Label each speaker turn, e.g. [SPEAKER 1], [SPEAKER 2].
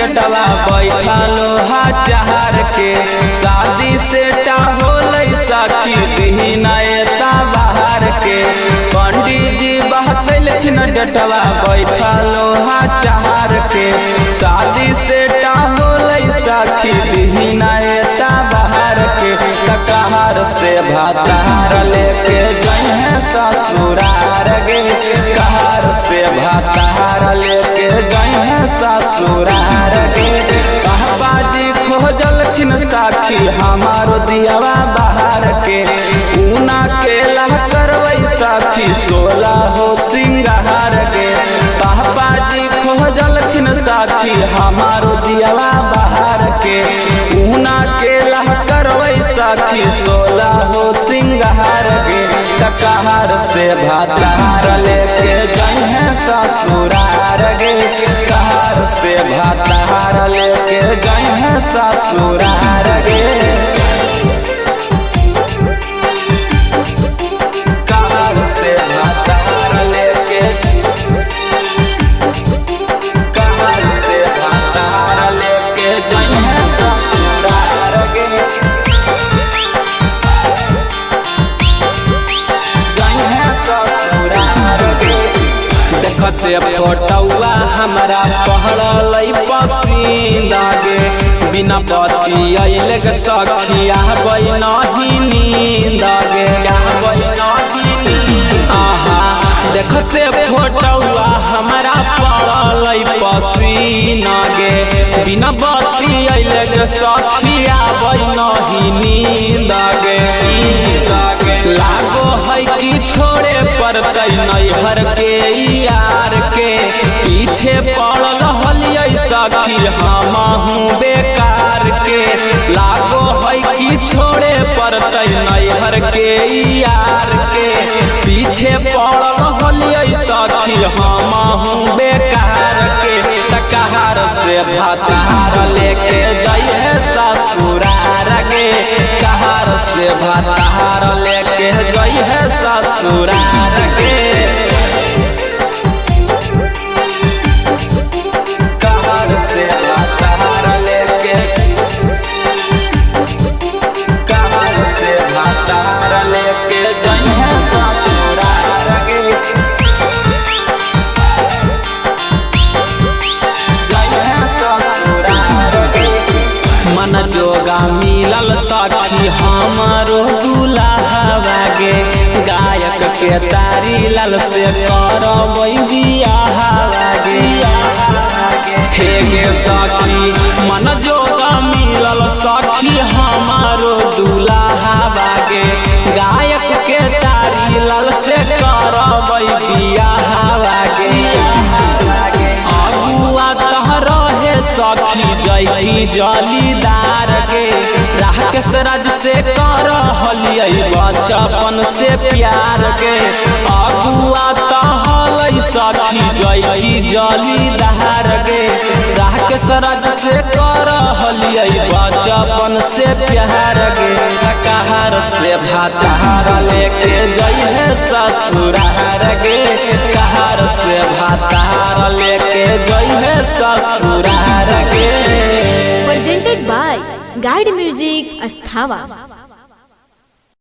[SPEAKER 1] गेटवा बैठा लोहा चार के शादी से होलै सखी दीना एता बाहर के पंडित जी बहतलखिन गेटवा बैठा लोहा चार के शादी से होलै सखी दीना एता बाहर के कहार से भातार लेके जइहे ससुरार गे कहार से भातार लेके जइहे ससुरार गे बाबाजी खोजलखिन साथी हमारो दियावा बाहर के ऊना के लह करवै साथी 16 हो सिंगार गे बाबाजी खोजलखिन साथी हमारो दियावा बाहर के ऊना के लह करवै साथी 16 हो सिंगार गे कहार से भातार लेके जइहे ससुरार गे कहार से भातार लेके जइहे ससुरार गे कहार से भातार लेके कहार से भातार लेके जइहे ससुरार गे देखते फोटौआ हमरा पहड़लै पसीना गे बिना पति अइले गे सखिया आबै नहीं नींद गे आबै नहीं नींद आहा देखते फोटौआ हमरा पहड़लै पसीना गे बिना पति अइले गे सखिया आबै नहीं नींद गे लागो है कि छोड़े पड़तै नैहर के यार के पीछे पड़ल हलियै सखी हमहू बेकार के लागो है कि छोड़े पड़तै नैहर के यार के पीछे पड़ल हलियै सखी हमहू बेकार के कहार से भातार लेके जइहे ससुरार गे कहार से भातार लेके जइहे ससुरार गे कहार से भातार लेके कहार से भातार लेके जइहे ससुरार गे मन जोगा मिलल सखी हमारो दुल्हा गे गायक के तारी लाल से करबै बियाह गे हे गे सखी मन जोगा मिलल सखी हमारो दुल्हा गे गायक के तारी लाल से करबै बियाह गे अगुआ तह रहे सखी जैकी जलीदार गे राकेश राज से कर हलियै बचपन से प्यार गे अगुआ तहलै सखी जैकी जलीदार गे राकेश राज से कर हलियै बचपन से प्यार गे कहार से भातार लेके जइहे ससुरार गे कहार से भातार लेके जइहे ससुरार गे
[SPEAKER 2] presented by Guide Music Asthava।